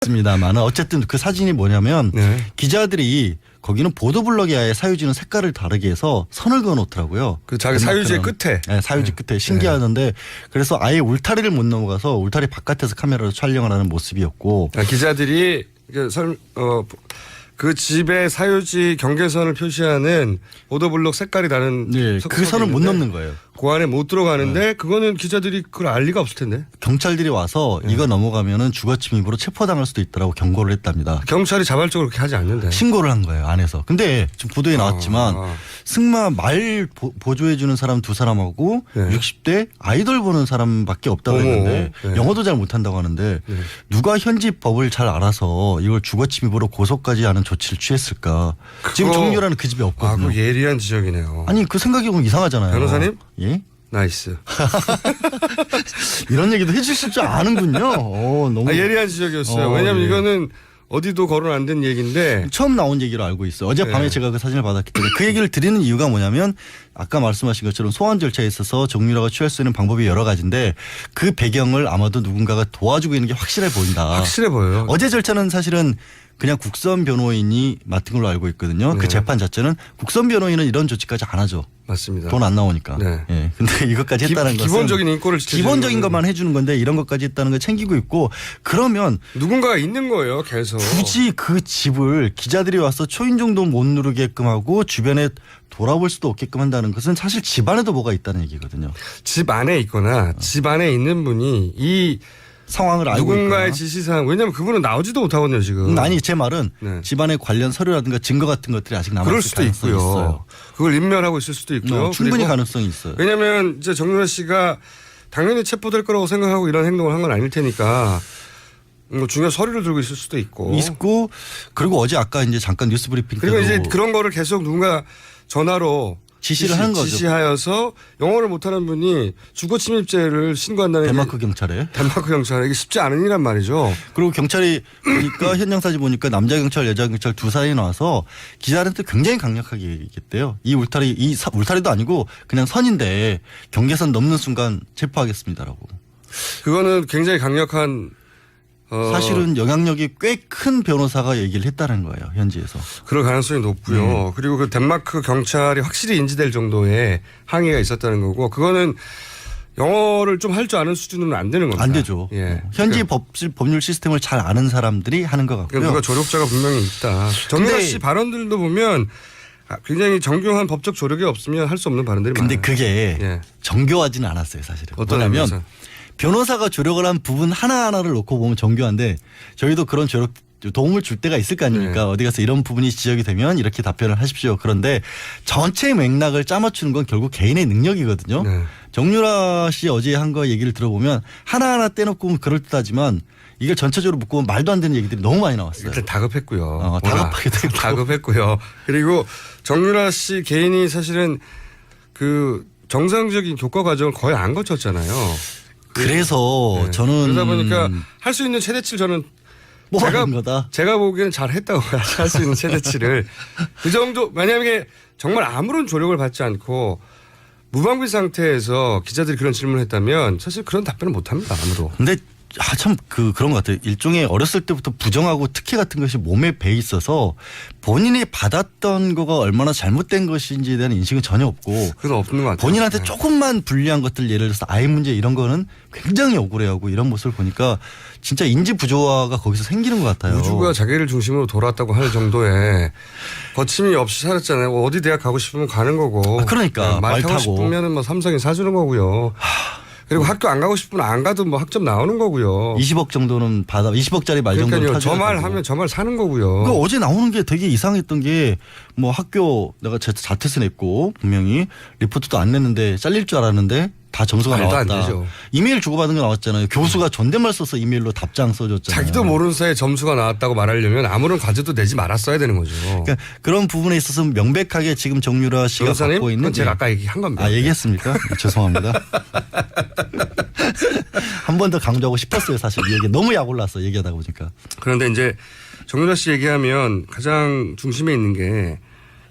있습니다만 어쨌든 그 사진이 뭐냐면 네. 기자들이 거기는 보도블럭이 아예 사유지는 색깔을 다르게 해서 선을 그어 놓더라고요. 그 자기 사유지의 끝에. 네, 사유지 끝에 신기하던데 그래서 아예 울타리를 못 넘어가서 울타리 바깥에서 카메라로 촬영을 하는 모습이었고 기자들이 그 집의 사유지 경계선을 표시하는 보도블록 색깔이 다른 네, 그 선을 못 넘는 거예요. 그 안에 못 들어가는데 그거는 기자들이 그걸 알 리가 없을 텐데. 경찰들이 와서 이거 넘어가면은 주거침입으로 체포당할 수도 있다라고 경고를 했답니다. 경찰이 자발적으로 그렇게 하지 않는데. 신고를 한 거예요 안에서. 근데 지금 보도에 나왔지만 승마 말 보조해 주는 사람 2사람하고 네. 60대 아이돌 보는 사람밖에 없다고 했는데 네. 영어도 잘 못한다고 하는데 네. 누가 현지 법을 잘 알아서 이걸 주거침입으로 고소까지 하는 조치를 취했을까. 지금 정유라는 그 집에 없거든요. 그 예리한 지적이네요. 아니 그 생각해보면 이상하잖아요. 변호사님? 예? 나이스. 이런 얘기도 해주실 줄 아는군요. 너무 예리한 지적이었어요. 왜냐하면 예. 이거는 어디도 거론 안 된 얘기인데 처음 나온 얘기로 알고 있어요. 어젯밤에 네. 제가 그 사진을 받았기 때문에 그 얘기를 드리는 이유가 뭐냐면 아까 말씀하신 것처럼 소환 절차에 있어서 정유라가 취할 수 있는 방법이 여러 가지인데 그 배경을 아마도 누군가가 도와주고 있는 게 확실해 보인다. 확실해 보여요. 어제 절차는 사실은 그냥 국선 변호인이 맡은 걸로 알고 있거든요. 네. 그 재판 자체는 국선 변호인은 이런 조치까지 안 하죠. 맞습니다. 돈 안 나오니까. 네. 예. 근데 이것까지 했다는 것은 기본적인 인권을 기본적인 것만 해주는 건데 이런 것까지 했다는 걸 챙기고 있고 그러면 누군가가 있는 거예요. 계속. 굳이 그 집을 기자들이 와서 초인종도 못 누르게끔 하고 주변에 돌아볼 수도 없게끔 한다는 것은 사실 집 안에도 뭐가 있다는 얘기거든요. 집 안에 있거나 집 안에 있는 분이 이 상황을 알고 누군가의 있거나. 지시사항 왜냐하면 그분은 나오지도 못하거든요 지금. 아니 제 말은 네. 집안의 관련 서류라든가 증거 같은 것들이 아직 남아 그럴 있을 수도 가능성이 있고요. 있어요. 그걸 인멸하고 있을 수도 있고요. 충분히 그리고 가능성이 있어요. 왜냐하면 이제 정유라 씨가 당연히 체포될 거라고 생각하고 이런 행동을 한 건 아닐 테니까 뭐 중요한 서류를 들고 있을 수도 있고. 있고 그리고 어제 아까 이제 잠깐 뉴스 브리핑 때도 그리고 이제 그런 거를 계속 누군가 전화로 지시를 하는 거죠. 지시하여서 영어를 못하는 분이 주거 침입죄를 신고한다는 덴마크 게 경찰에. 덴마크 경찰에 이게 쉽지 않은 일이란 말이죠. 그리고 경찰이 보니까 현장 사진 보니까 남자 경찰 여자 경찰 두 사람이 나와서 기자한테 굉장히 강력하게 얘기했대요. 이 울타리도 아니고 그냥 선인데 경계선 넘는 순간 체포하겠습니다라고. 그거는 굉장히 강력한 사실은 영향력이 꽤 큰 변호사가 얘기를 했다는 거예요. 현지에서. 그럴 가능성이 높고요. 그리고 그 덴마크 경찰이 확실히 인지될 정도의 항의가 있었다는 거고 그거는 영어를 좀 할 줄 아는 수준은 안 되는 겁니다. 안 되죠. 예. 현지 법률 시스템을 잘 아는 사람들이 하는 것 같고요. 누가 조력자가 분명히 있다. 정유라 씨 발언들도 보면 굉장히 정교한 법적 조력이 없으면 할 수 없는 발언들이 근데 많아요. 그게 예. 정교하지는 않았어요. 사실은. 어떤 뭐냐면 의미에서? 변호사가 조력을 한 부분 하나하나를 놓고 보면 정교한데 저희도 그런 조력 도움을 줄 때가 있을 거 아닙니까? 네. 어디 가서 이런 부분이 지적이 되면 이렇게 답변을 하십시오. 그런데 전체 맥락을 짜맞추는 건 결국 개인의 능력이거든요. 네. 정유라 씨 어제 한 거 얘기를 들어보면 하나하나 떼놓고 보면 그럴듯하지만 이걸 전체적으로 묶고 보면 말도 안 되는 얘기들이 너무 많이 나왔어요. 일단 다급했고요. 다급하게 됐고. 다급했고요. 그리고 정유라 씨 개인이 사실은 그 정상적인 교과 과정을 거의 안 거쳤잖아요. 그래서 네. 저는 그러다 보니까 할 수 있는 최대치를 저는 뭐 하는 거다. 제가 보기에는 잘 했다고 할 수 있는 최대치를 그 정도 만약에 정말 아무런 조력을 받지 않고 무방비 상태에서 기자들이 그런 질문을 했다면 사실 그런 답변을 못 합니다. 아무도. 근데 참 그런 것 같아요. 일종의 어렸을 때부터 부정하고 특혜 같은 것이 몸에 배 있어서 본인이 받았던 거가 얼마나 잘못된 것인지에 대한 인식은 전혀 없고 그건 없는 것 같아요. 본인한테 네. 조금만 불리한 것들 예를 들어서 아이 문제 이런 거는 굉장히 억울해하고 이런 모습을 보니까 진짜 인지 부조화가 거기서 생기는 것 같아요. 우주가 자기를 중심으로 돌아왔다고 할 정도의 거침이 없이 살았잖아요. 어디 대학 가고 싶으면 가는 거고. 그러니까 말 말 타고 타고. 싶으면 뭐 삼성이 사주는 거고요. 그리고 학교 안 가고 싶으면 안 가도 뭐 학점 나오는 거고요. 20억 정도는 받아 20억짜리 말 정도는 그러니까요. 타줘야 저 말 되고. 하면 저 말 사는 거고요. 그 어제 나오는 게 되게 이상했던 게 뭐 학교 내가 자퇴서 냈고 분명히 리포트도 안 냈는데 잘릴 줄 알았는데 다 점수가 말도 안 나왔다. 되죠. 이메일 주고받은 거 나왔잖아요. 교수가 존댓말 써서 이메일로 답장 써줬잖아요. 자기도 모르는 사이에 점수가 나왔다고 말하려면 아무런 과제도 내지 말았어야 되는 거죠. 그러니까 그런 부분에 있어서 명백하게 지금 정유라 씨가 변호사님, 갖고 있는 그건 제가 아까 얘기한 겁니다. 아 얘기했습니까? 죄송합니다. 한 번 더 강조하고 싶었어요. 사실 이 얘기 너무 약 올랐어 얘기하다 보니까. 그런데 이제 정유라 씨 얘기하면 가장 중심에 있는 게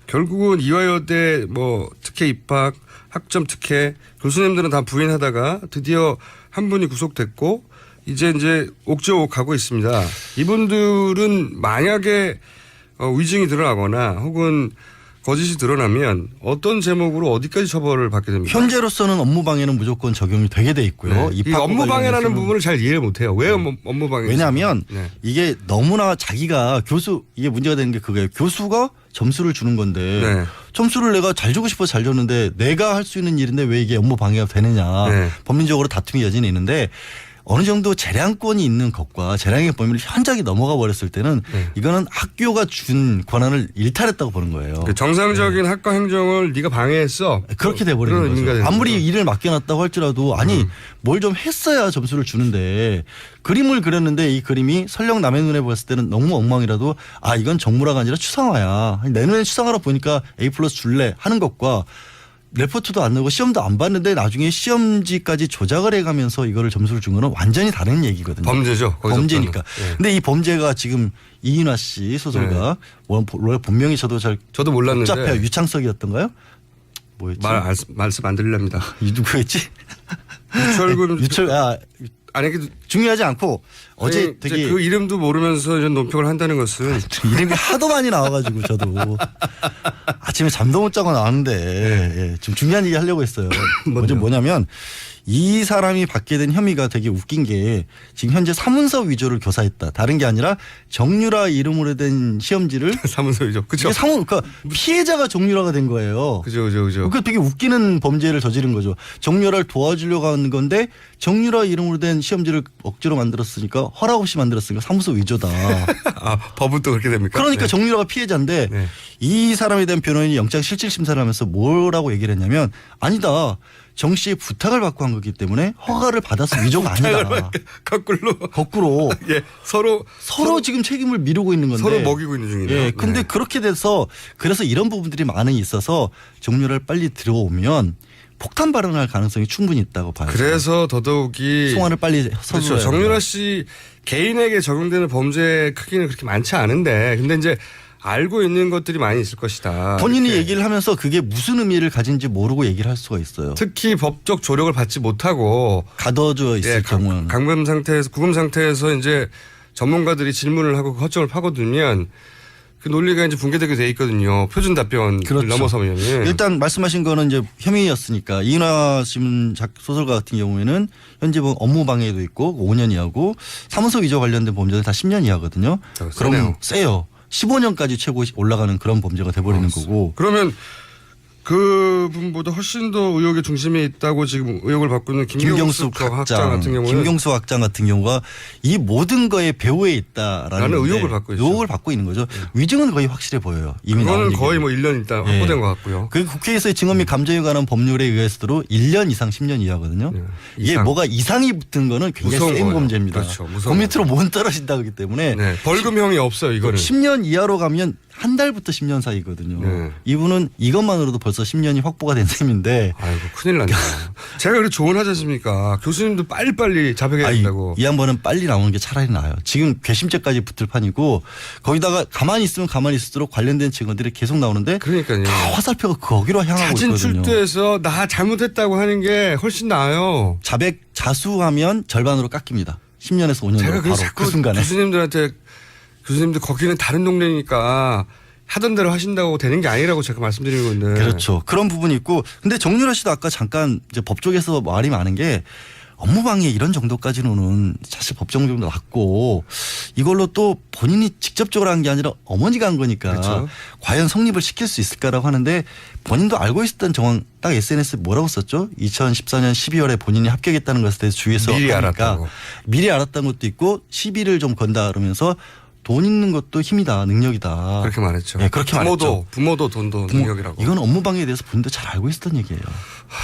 결국은 이화여대 뭐 특혜 입학, 학점 특혜 교수님들은 다 부인하다가 드디어 한 분이 구속됐고 이제 옥죄옥 가고 있습니다. 이분들은 만약에 위증이 드러나거나 혹은 거짓이 드러나면 어떤 제목으로 어디까지 처벌을 받게 됩니까? 현재로서는 업무방해는 무조건 적용이 되게 돼 있고요. 네. 이 입학과 업무방해라는 관련해서는- 부분을 잘 이해를 못해요. 왜 업무방해? 왜냐하면 네. 이게 너무나 자기가 이게 문제가 되는 게 그거예요. 교수가 점수를 주는 건데 네. 점수를 내가 잘 주고 싶어서 잘 줬는데 내가 할 수 있는 일인데 왜 이게 업무 방해가 되느냐. 네. 법리적으로 다툼의 여지는 있는데 어느 정도 재량권이 있는 것과 재량의 범위를 현저하게 넘어가 버렸을 때는 네. 이거는 학교가 준 권한을 일탈했다고 보는 거예요. 그 정상적인 학과 행정을 네가 방해했어. 그렇게 돼버리는 그런 의미가 거죠. 되는 아무리 거죠. 일을 맡겨놨다고 할지라도 아니 뭘 좀 했어야 점수를 주는데 그림을 그렸는데 이 그림이 설령 남의 눈에 봤을 때는 너무 엉망이라도 아 이건 정무라가 아니라 추상화야. 내 눈에 추상화라 보니까 A+ 줄래 하는 것과 레포트도 안 내고 시험도 안 봤는데 나중에 시험지까지 조작을 해가면서 이거를 점수를 준 거는 완전히 다른 얘기거든요. 범죄죠. 거기서부터는. 범죄니까. 네. 근데 이 범죄가 지금 이인화 씨 소설가 원래 본명이 저도 잘 저도 몰랐는데 복잡해요. 유창석이었던가요? 뭐였지? 말씀 안 드리랍니다. 이 누구였지? 유철군 아니 중요하지 않고 어제 이제 되게 그 이름도 모르면서 이런 논평을 한다는 것은 이름이 하도 많이 나와가지고 저도 아침에 잠도 못 자고 나왔는데 예, 좀 중요한 얘기 하려고 했어요. 어제 뭐냐면 이 사람이 받게 된 혐의가 되게 웃긴 게 지금 현재 사문서 위조를 교사했다. 다른 게 아니라 정유라 이름으로 된 시험지를 사문서이죠. 그렇죠. 그러니까 피해자가 정유라가 된 거예요. 그죠. 그러니까 되게 웃기는 범죄를 저지른 거죠. 정유라를 도와주려고 하는 건데 정유라 이름으로 된 시험지를 억지로 만들었으니까 허락 없이 만들었으니까 사무소 위조다. 아 법은 또 그렇게 됩니까? 그러니까 네. 정유라가 피해자인데 네. 이 사람에 대한 변호인이 영장 실질 심사를 하면서 뭐라고 얘기를 했냐면 아니다. 정 씨의 부탁을 받고 한 거기 때문에 허가를 받아서 위조가 아니다. 거꾸로 예 서로 지금 책임을 미루고 있는 건데 서로 먹이고 있는 중이네요. 예, 근데 네. 그렇게 돼서 그래서 이런 부분들이 많이 있어서 정유라를 빨리 들어오면 폭탄 발언할 가능성이 충분히 있다고 봐요. 그래서 더더욱이 송환을 빨리 그렇죠. 서둘러야 정유라 씨 개인에게 적용되는 범죄 크기는 그렇게 많지 않은데 근데 이제 알고 있는 것들이 많이 있을 것이다. 본인이 이렇게. 얘기를 하면서 그게 무슨 의미를 가진지 모르고 얘기를 할 수가 있어요. 특히 법적 조력을 받지 못하고 가둬져 있을 경우는. 구금 상태에서 이제 전문가들이 질문을 하고 허점을 파고들면 그 논리가 이제 붕괴되게 돼 있거든요. 표준 답변을 그렇죠. 넘어서면. 일단 말씀하신 거는 이제 혐의였으니까 이인화 소설가 같은 경우에는 현재 뭐 업무 방해도 있고 5년 이하고 사무소 위조 관련된 범죄는 다 10년 이하거든요. 그럼 세요. 15년까지 최고 올라가는 그런 범죄가 돼버리는 거고. 그러면 그분보다 훨씬 더 의혹의 중심에 있다고 지금 의혹을 받고 있는 김경수 학장 같은 경우는 김경수 학장 같은 경우가 이 모든 거에 배후에 있다라는 의혹을 받고 있죠. 의혹을 받고 있는 거죠. 위증은 거의 확실해 보여요. 이미 나온 그거는 얘기는. 거의 뭐 1년 있다 확보된 것 같고요. 그 국회에서의 증언 및 감정에 관한 법률에 의해서도 1년 이상 10년 이하거든요. 이게 이상. 뭐가 이상이 붙은 거는 굉장히 무서운 센 거예요. 범죄입니다. 그렇죠. 무서운 그 밑으로 못 떨어진다 그렇기 때문에 네. 벌금형이 없어요. 이거는. 10년 이하로 가면 한 달부터 10년 사이거든요. 네. 이분은 이것만으로도 벌써 10년이 확보가 된 셈인데 아이고 큰일 났네. 제가 그래 조언하지 않습니까? 교수님도 빨리빨리 자백해야 된다고. 이 양반은 빨리 나오는 게 차라리 나아요. 지금 괘씸죄까지 붙을 판이고 거기다가 가만히 있으면 가만히 있을수록 관련된 증언들이 계속 나오는데 그러니까요. 다 화살표가 거기로 향하고 사진 있거든요. 출두해서 나 잘못했다고 하는 게 훨씬 나아요. 자백 자수하면 절반으로 깎입니다. 10년에서 5년으로 제가 바로 그래서 자꾸 그 순간에. 교수님들 거기는 다른 동네니까 하던 대로 하신다고 되는 게 아니라고 제가 말씀드리는 건데. 그렇죠. 그런 부분이 있고 근데 정유라 씨도 아까 잠깐 이제 법조계에서 말이 많은 게 업무방해 이런 정도까지는 사실 법정정도 낮고 이걸로 또 본인이 직접적으로 한 게 아니라 어머니가 한 거니까 그렇죠. 과연 성립을 시킬 수 있을까라고 하는데 본인도 알고 있었던 정황 딱 SNS에 뭐라고 썼죠? 2014년 12월에 본인이 합격했다는 것에 대해서 주위에서 미리 하니까 알았다고. 미리 알았다는 것도 있고 시비를 좀 건다 그러면서 돈 있는 것도 힘이다 능력이다. 그렇게 말했죠. 네, 그렇게 말했죠. 부모도 돈도 능력이라고. 이건 업무방해에 대해서 본인도 잘 알고 있었던 얘기예요.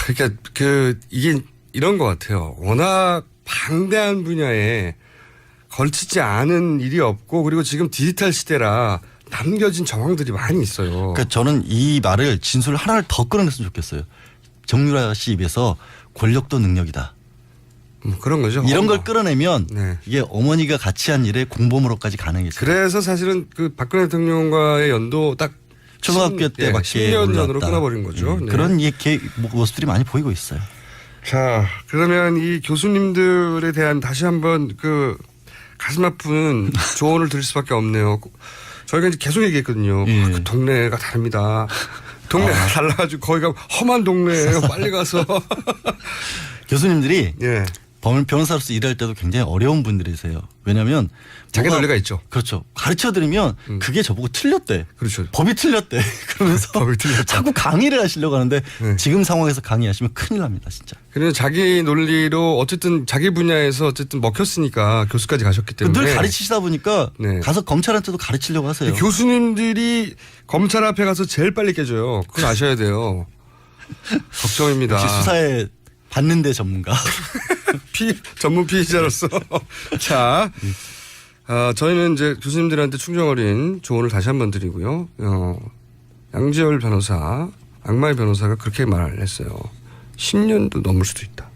그러니까 이게 이런 것 같아요. 워낙 방대한 분야에 걸치지 않은 일이 없고 그리고 지금 디지털 시대라 남겨진 정황들이 많이 있어요. 그러니까 저는 이 말을 진술을 하나를 더 끌어냈으면 좋겠어요. 정유라 씨 입에서 권력도 능력이다. 그런 거죠. 이런 걸 끌어내면 네. 이게 어머니가 같이 한 일에 공범으로까지 가능했어요. 그래서 사실은 그 박근혜 대통령과의 연도 딱 초등학교 때밖에 10년 전으로 몰랐다. 끊어버린 거죠. 네. 그런 모습들이 많이 보이고 있어요. 자, 그러면 이 교수님들에 대한 다시 한번 그 가슴 아픈 조언을 드릴 수밖에 없네요. 저희가 이제 계속 얘기했거든요. 예. 그 동네가 다릅니다. 동네가 달라가지고 거기가 험한 동네예요. 빨리 가서. 교수님들이 예. 변호사로서 일할 때도 굉장히 어려운 분들이세요. 왜냐하면 자기 뭐가- 논리가 있죠. 그렇죠. 가르쳐드리면 그게 저보고 틀렸대. 그렇죠. 법이 틀렸대. 그러면서 법이 틀렸다. 자꾸 강의를 하시려고 하는데 네. 지금 상황에서 강의하시면 큰일 납니다. 진짜. 그래서 자기 논리로 어쨌든 자기 분야에서 어쨌든 먹혔으니까 교수까지 가셨기 때문에 늘 가르치시다 보니까 네. 가서 검찰한테도 가르치려고 하세요. 교수님들이 검찰 앞에 가서 제일 빨리 깨져요. 그건 아셔야 돼요. 걱정입니다. 역시 수사에 받는데 전문가. 전문 피의자로서. 자, 저희는 이제 교수님들한테 충정어린 조언을 다시 한번 드리고요. 양지열 변호사, 악마의 변호사가 그렇게 말을 했어요. 10년도 넘을 수도 있다.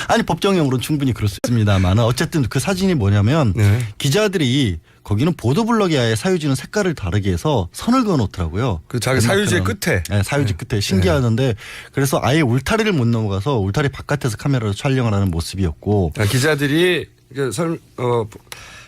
아니 법정형으로는 충분히 그럴 수 있습니다만 어쨌든 그 사진이 뭐냐면 네. 기자들이 거기는 보도블럭이 아예 사유지는 색깔을 다르게 해서 선을 그어놓더라고요. 그 자기 사유지의 끝에. 네, 사유지 끝에 신기하던데 그래서 아예 울타리를 못 넘어가서 울타리 바깥에서 카메라로 촬영을 하는 모습이었고 기자들이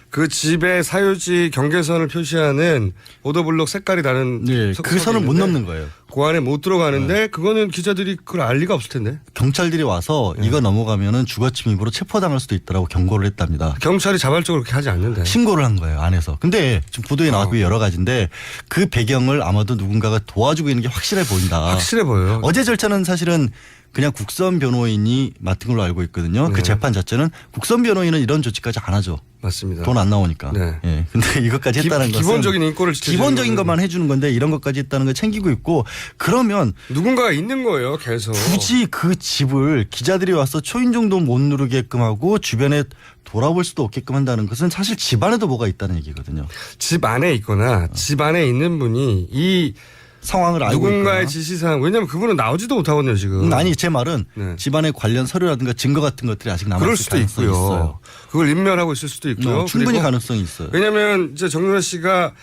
그 집의 사유지 경계선을 표시하는 보도블록 색깔이 다른 네, 그 선을 못 있는데 넘는 거예요. 그 안에 못 들어가는데 그거는 기자들이 그걸 알 리가 없을 텐데. 경찰들이 와서 이거 넘어가면은 주거침입으로 체포당할 수도 있다라고 경고를 했답니다. 경찰이 자발적으로 그렇게 하지 않는데. 신고를 한 거예요 안에서. 근데 지금 보도에 나왔고 여러 가지인데 그 배경을 아마도 누군가가 도와주고 있는 게 확실해 보인다. 확실해 보여요. 어제 절차는 사실은 그냥 국선 변호인이 맡은 걸로 알고 있거든요. 네. 그 재판 자체는 국선 변호인은 이런 조치까지 안 하죠. 맞습니다. 돈 안 나오니까. 네. 예. 근데 이것까지 했다는 것은 기본적인 인권을 지켜주는 기본적인 거는 것만 해주는 건데 이런 것까지 했다는 걸 챙기고 있고 그러면 누군가가 있는 거예요. 계속. 굳이 그 집을 기자들이 와서 초인종도 못 누르게끔 하고 주변에 돌아볼 수도 없게끔 한다는 것은 사실 집 안에도 뭐가 있다는 얘기거든요. 집 안에 있거나 집 안에 있는 분이 이 상황을 알고 누군가의 있거나. 지시사항 왜냐하면 그분은 나오지도 못하거든요 지금. 아니 제 말은 네. 집안에 관련 서류라든가 증거 같은 것들이 아직 남아 그럴 있을 수도 가능성이 있고요. 있어요. 그걸 인멸하고 있을 수도 있고요. 충분히 그리고 가능성이 있어요. 왜냐하면 이제 정윤아 씨가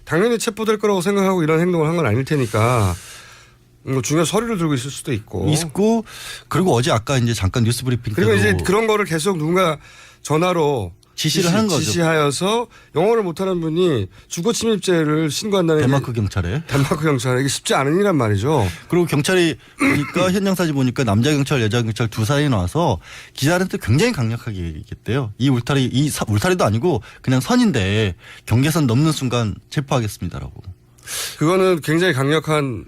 당연히 체포될 거라고 생각하고 이런 행동을 한 건 아닐 테니까 뭐 중요한 서류를 들고 있을 수도 있고. 있고 그리고 어제 아까 이제 잠깐 뉴스 브리핑 때도 그리고 이제 그런 거를 계속 누군가 전화로 지시를 하는 거죠. 지시하여서 영어를 못하는 분이 주거 침입죄를 신고한다는 덴마크 게 경찰에. 덴마크 경찰에 이게 쉽지 않은 일란 말이죠. 그리고 경찰이 보니까 현장 사진 보니까 남자 경찰 여자 경찰 두 사람이 나와서 기자한테 굉장히 강력하게 얘기했대요. 이 울타리도 아니고 그냥 선인데 경계선 넘는 순간 체포하겠습니다라고. 그거는 굉장히 강력한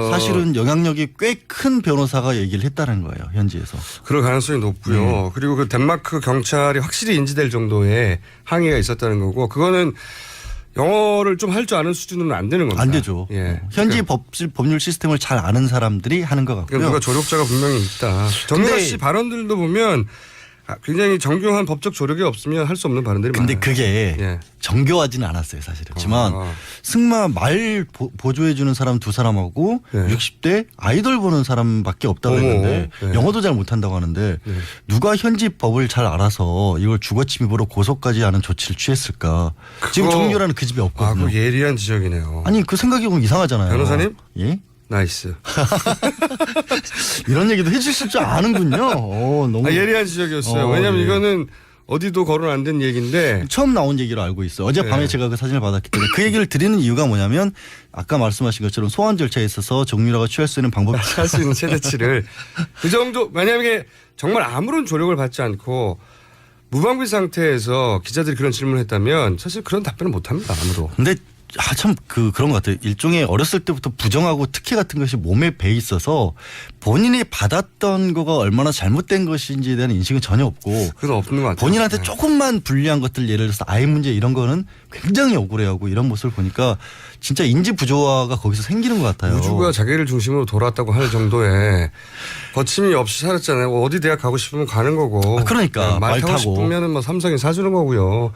사실은 영향력이 꽤 큰 변호사가 얘기를 했다는 거예요. 현지에서. 그럴 가능성이 높고요. 그리고 그 덴마크 경찰이 확실히 인지될 정도의 항의가 있었다는 거고 그거는 영어를 좀 할 줄 아는 수준은 안 되는 겁니다. 안 되죠. 예. 현지 그러니까 법률 시스템을 잘 아는 사람들이 하는 것 같고요. 누가 조력자가 분명히 있다. 정윤아 근데 씨 발언들도 보면 굉장히 정교한 법적 조력이 없으면 할 수 없는 발언들이 근데 많아요. 그게 예. 정교하지는 않았어요, 사실은. 하지만 아. 승마 말 보조해주는 사람 두 사람하고 네. 60대 아이돌 보는 사람밖에 없다고 어머. 했는데 네. 영어도 잘 못한다고 하는데 네. 누가 현지 법을 잘 알아서 이걸 주거침입으로 고소까지 하는 조치를 취했을까. 지금 그거- 정유라는 그 집이 없거든요. 그 예리한 지적이네요. 아니 그 생각이 보면 이상하잖아요. 변호사님? 예? 나이스. 이런 얘기도 해주실 줄 아는군요. 너무 예리한 지적이었어요. 왜냐하면 예. 이거는 어디도 거론 안 된 얘기인데 처음 나온 얘기로 알고 있어요. 어젯밤에 네. 제가 그 사진을 받았기 때문에 그 얘기를 드리는 이유가 뭐냐면 아까 말씀하신 것처럼 소환 절차에 있어서 정유라가 취할 수 있는 방법이 할 수 있는 최대치를 그 정도 만약에 정말 아무런 조력을 받지 않고 무방비 상태에서 기자들이 그런 질문을 했다면 사실 그런 답변을 못합니다. 아무도. 근데 참 그런 것 같아요. 일종의 어렸을 때부터 부정하고 특혜 같은 것이 몸에 배 있어서 본인이 받았던 거가 얼마나 잘못된 것인지에 대한 인식은 전혀 없고 그건 없는 것 같아요. 본인한테 네. 조금만 불리한 것들 예를 들어서 아이 문제 이런 거는 굉장히 억울해하고 이런 모습을 보니까 진짜 인지 부조화가 거기서 생기는 것 같아요. 우주가 자기를 중심으로 돌아왔다고 할 정도의 거침이 없이 살았잖아요. 어디 대학 가고 싶으면 가는 거고. 그러니까 말 말 타고 타고. 싶으면 뭐 삼성이 사주는 거고요.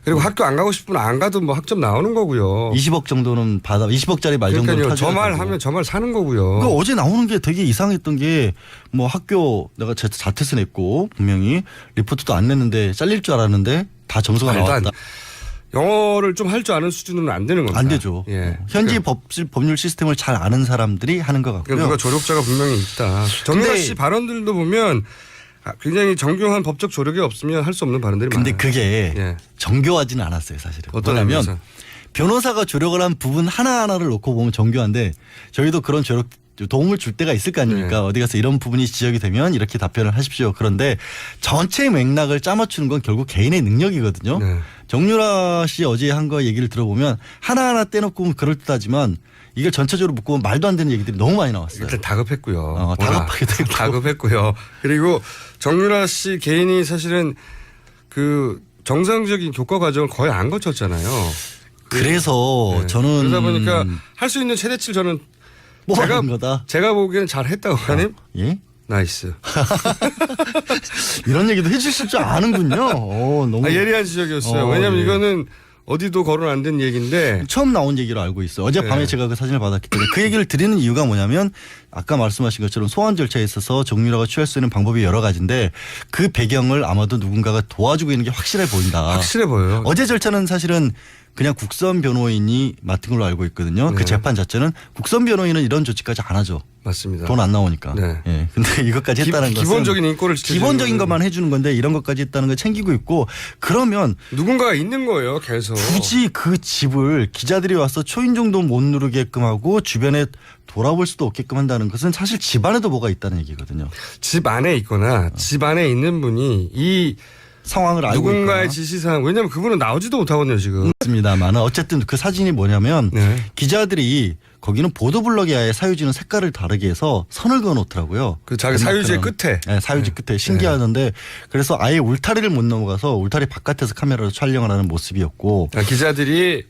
그리고 학교 안 가고 싶으면 안 가도 뭐 학점 나오는 거고요. 20억 정도는 20억짜리 말 정도는 그러니까요. 타줘야 저 말 되고. 하면 저 말 사는 거고요. 그러니까 어제 나오는 게 되게 이상했던 게 뭐 학교 내가 자퇴서 냈고 분명히 리포트도 안 냈는데 잘릴 줄 알았는데 다 점수가 말도 안 나왔다. 영어를 좀 할 줄 아는 수준으로는 안 되는 겁니다. 안 되죠. 예. 현지 그러니까 법률 시스템을 잘 아는 사람들이 하는 것 같고요. 누가 조력자가 분명히 있다. 정유라 씨 발언들도 보면 굉장히 정교한 법적 조력이 없으면 할 수 없는 발언들이 근데 많아요. 그게 예. 정교하지는 않았어요, 사실은. 어떤 뭐냐면 의미에서? 변호사가 조력을 한 부분 하나하나를 놓고 보면 정교한데 저희도 그런 조력 도움을 줄 때가 있을 거 아닙니까? 네. 어디 가서 이런 부분이 지적이 되면 이렇게 답변을 하십시오. 그런데 전체 맥락을 짜맞추는 건 결국 개인의 능력이거든요. 네. 정유라 씨 어제 한 거 얘기를 들어보면 하나하나 떼놓고 보면 그럴듯하지만 이걸 전체적으로 묶고 보면 말도 안 되는 얘기들이 너무 많이 나왔어요. 일단 다급했고요. 다급하기도 했고. 다급했고요. 그리고 정유라 씨 개인이 사실은 그 정상적인 교과 과정을 거의 안 거쳤잖아요. 그래서 네. 저는 그러다 보니까 할 수 있는 최대치를 저는 뭐 하는 거다. 제가 보기에는 잘했다고 하님. 예? 나이스. 이런 얘기도 해주실 줄 아는군요. 너무 예리한 지적이었어요. 왜냐하면 예. 이거는 어디도 거론 안 된 얘기인데 처음 나온 얘기로 알고 있어요. 어젯밤에 네. 제가 그 사진을 받았기 때문에 그 얘기를 드리는 이유가 뭐냐면 아까 말씀하신 것처럼 소환 절차에 있어서 정유라가 취할 수 있는 방법이 여러 가지인데 그 배경을 아마도 누군가가 도와주고 있는 게 확실해 보인다. 확실해 보여요. 어제 절차는 사실은 그냥 국선 변호인이 맡은 걸로 알고 있거든요. 네. 그 재판 자체는 국선 변호인은 이런 조치까지 안 하죠. 맞습니다. 돈 안 나오니까. 네. 예. 근데 이것까지 했다는 것은 기본적인 인권을 지켜주는 기본적인 거는 것만 해주는 건데 이런 것까지 했다는 걸 챙기고 있고 그러면 누군가가 있는 거예요. 계속. 굳이 그 집을 기자들이 와서 초인종도 못 누르게끔 하고 주변에 돌아볼 수도 없게끔 한다는 것은 사실 집 안에도 뭐가 있다는 얘기거든요. 집 안에 있거나 집 안에 있는 분이 이 상황을 알고 누군가의 있거나. 지시사항 왜냐하면 그분은 나오지도 못하거든요 지금. 있습니다만 어쨌든 그 사진이 뭐냐면 네. 기자들이 거기는 보도블럭이 아예 사유지는 색깔을 다르게 해서 선을 그어 놓더라고요. 그 자기 사유지의 끝에. 네, 사유지 끝에 신기하던데 그래서 아예 울타리를 못 넘어가서 울타리 바깥에서 카메라로 촬영을 하는 모습이었고 기자들이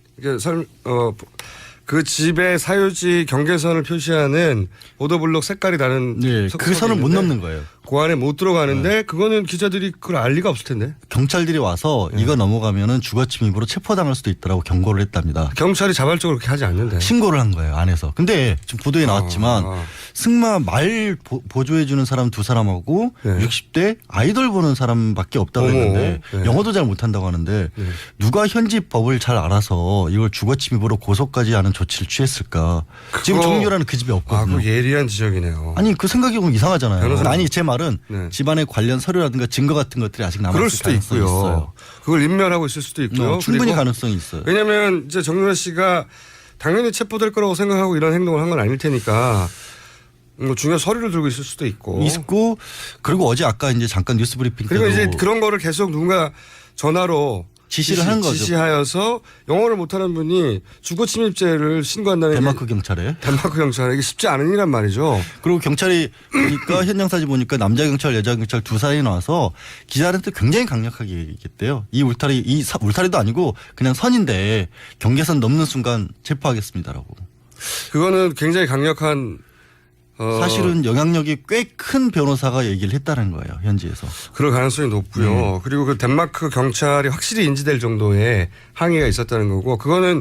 그 집의 사유지 경계선을 표시하는 보도블록 색깔이 다른 네, 그 선을 못 넘는 거예요. 그 안에 못 들어가는데 그거는 기자들이 그걸 알 리가 없을 텐데. 경찰들이 와서 이거 넘어가면은 주거침입으로 체포당할 수도 있다라고 경고를 했답니다. 경찰이 자발적으로 그렇게 하지 않는데. 신고를 한 거예요 안에서. 근데 지금 보도에 나왔지만 승마 말 보조해 주는 사람 두 사람하고 네. 60대 아이돌 보는 사람밖에 없다고 어머. 했는데 네. 영어도 잘 못한다고 하는데 누가 현지 법을 잘 알아서 이걸 주거침입으로 고소까지 하는 조치를 취했을까. 지금 정유라는 그 집에 없거든요. 그 예리한 지적이네요. 아니 그 생각해보면 이상하잖아요. 변호사. 아니 제 말은 네. 집안의 관련 서류라든가 증거 같은 것들이 아직 남아있을 그럴 수도 가능성이 있고요. 있어요. 그걸 인멸하고 있을 수도 있고요. 충분히 그리고 가능성이 있어요. 왜냐하면 이제 정유라 씨가 당연히 체포될 거라고 생각하고 이런 행동을 한 건 아닐 테니까 뭐 중요한 서류를 들고 있을 수도 있고. 있고 그리고 어제 아까 이제 잠깐 뉴스 브리핑 때도 그리고 이제 그런 거를 계속 누군가 전화로 지시를 하는 거죠. 지시하여서 영어를 못하는 분이 주거침입죄를 신고한다는 덴마크 게 경찰에. 덴마크 경찰에 이게 쉽지 않은 일이란 말이죠. 그리고 경찰이 보니까 현장 사진 보니까 남자 경찰 여자 경찰 두 사람이 나와서 기자한테 굉장히 강력하게 얘기했대요. 이 울타리도 아니고 그냥 선인데 경계선 넘는 순간 체포하겠습니다라고. 그거는 굉장히 강력한 사실은 영향력이 꽤 큰 변호사가 얘기를 했다는 거예요. 현지에서. 그럴 가능성이 높고요. 그리고 그 덴마크 경찰이 확실히 인지될 정도의 항의가 있었다는 거고 그거는